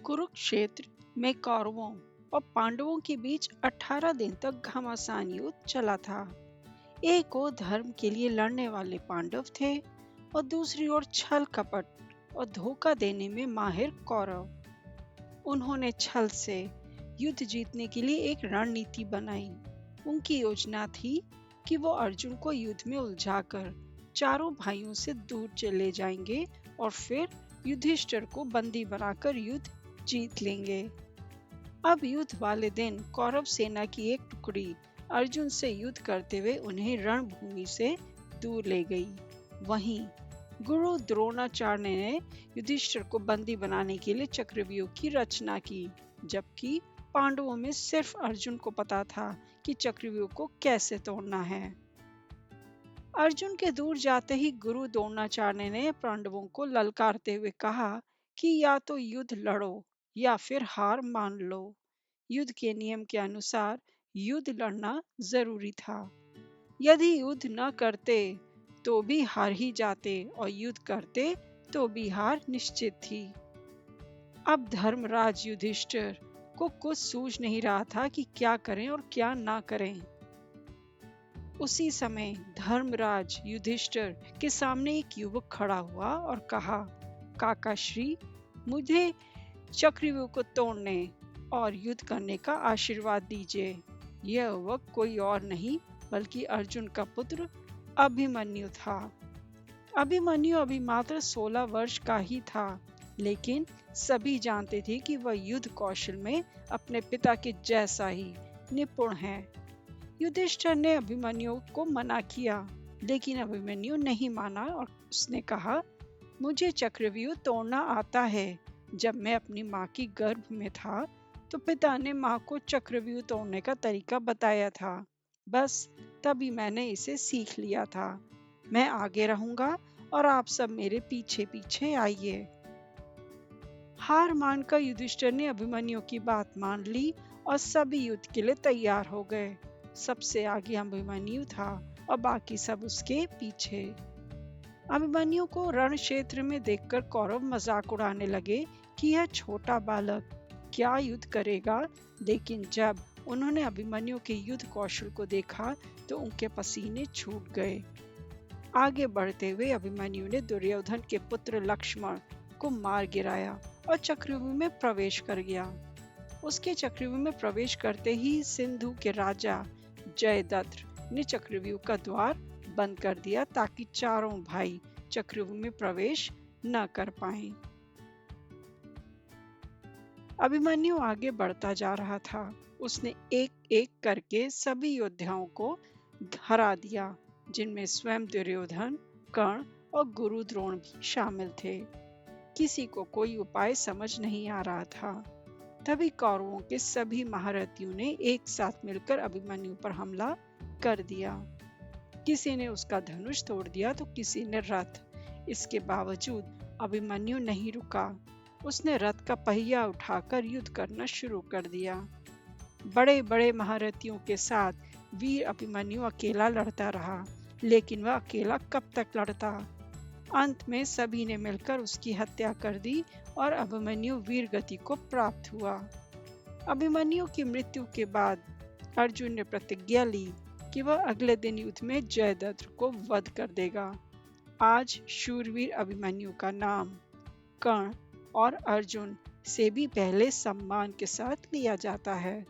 कुरुक्षेत्र में कौरवों और पांडवों के बीच 18 दिन तक घमासान युद्ध चला था। एक ओर धर्म के लिए लड़ने वाले पांडव थे और दूसरी ओर छल कपट और धोखा देने में माहिर कौरव। उन्होंने छल से युद्ध जीतने के लिए एक रणनीति बनाई। उनकी योजना थी कि वो अर्जुन को युद्ध में उलझाकर चारों भाइयों से दूर चले जाएंगे और फिर युधिष्ठिर को बंदी बनाकर युद्ध जीत लेंगे। अब युद्ध वाले दिन कौरव सेना की एक टुकड़ी अर्जुन से युद्ध करते हुए उन्हें रणभूमि से दूर ले गई। वहीं गुरु द्रोणाचार्य ने युधिष्ठिर को बंदी बनाने के लिए चक्रव्यूह की रचना की, जबकि पांडवों में सिर्फ अर्जुन को पता था कि चक्रव्यूह को कैसे तोड़ना है। अर्जुन के दूर जाते ही गुरु द्रोणाचार्य ने पांडवों को ललकारते हुए कहा कि या तो युद्ध लड़ो या फिर हार मान लो। युद्ध के नियम के अनुसार युद्ध लड़ना जरूरी था। यदि युद्ध न करते तो भी हार ही जाते और युद्ध करते तो भी हार निश्चित थी। अब धर्मराज युधिष्ठिर को कुछ सूझ नहीं रहा था कि क्या करें और क्या ना करें। उसी समय धर्मराज युधिष्ठिर के सामने एक युवक खड़ा हुआ और कहा, काका श्री, मुझे चक्रव्यूह को तोड़ने और युद्ध करने का आशीर्वाद दीजिए। यह युवक कोई और नहीं बल्कि अर्जुन का पुत्र अभिमन्यु था। अभिमन्यु अभी मात्र 16 वर्ष का ही था, लेकिन सभी जानते थे कि वह युद्ध कौशल में अपने पिता के जैसा ही निपुण है। युधिष्ठिर ने अभिमन्यु को मना किया, लेकिन अभिमन्यु नहीं माना और उसने कहा, मुझे चक्रव्यूह तोड़ना आता है। जब मैं अपनी माँ की गर्भ में था तो पिता ने माँ को चक्रव्यूह तोड़ने का तरीका बताया था। बस तभी मैंने इसे सीख लिया था। मैं आगे रहूंगा और आप सब मेरे पीछे पीछे आइए। हार मानकर युधिष्ठिर ने अभिमन्यु की बात मान ली और सभी युद्ध के लिए तैयार हो गए। सबसे आगे अभिमन्यु था और बाकी सब उसके पीछे। अभिमन्यु को रण क्षेत्र में देखकर कौरव मजाक उड़ाने लगे कि यह छोटा बालक क्या युद्ध करेगा, लेकिन जब उन्होंने अभिमन्यु के युद्ध कौशल को देखा तो उनके पसीने छूट गए। आगे बढ़ते हुए अभिमन्यु ने दुर्योधन के पुत्र लक्ष्मण को मार गिराया और चक्रव्यूह में प्रवेश कर गया। उसके चक्रव्यूह में प्रवेश करते ही सिंधु के राजा जयद्रथ ने चक्रव्यूह का द्वार बंद कर दिया ताकि चारों भाई चक्रव्यूह में प्रवेश न कर पाएं। अभिमन्यु आगे बढ़ता जा रहा था। उसने एक एक करके सभी योद्धाओं को हरा दिया, जिनमें स्वयं दुर्योधन, कर्ण और गुरु द्रोण भी शामिल थे। किसी को कोई उपाय समझ नहीं आ रहा था। तभी कौरवों के सभी महारथियों ने एक साथ मिलकर अभिमन्यु पर हमला कर दिया। किसी ने उसका धनुष तोड़ दिया तो किसी ने रथ। इसके बावजूद अभिमन्यु नहीं रुका। उसने रथ का पहिया उठाकर युद्ध करना शुरू कर दिया। बड़े बड़े महारथियों के साथ वीर अभिमन्यु अकेला लड़ता रहा, लेकिन वह अकेला कब तक लड़ता। अंत में सभी ने मिलकर उसकी हत्या कर दी और अभिमन्यु वीर गति को प्राप्त हुआ। अभिमन्यु की मृत्यु के बाद अर्जुन ने प्रतिज्ञा ली कि वह अगले दिन युद्ध में जयद्रथ को वध कर देगा। आज शूरवीर अभिमन्यु का नाम कर्ण और अर्जुन से भी पहले सम्मान के साथ लिया जाता है।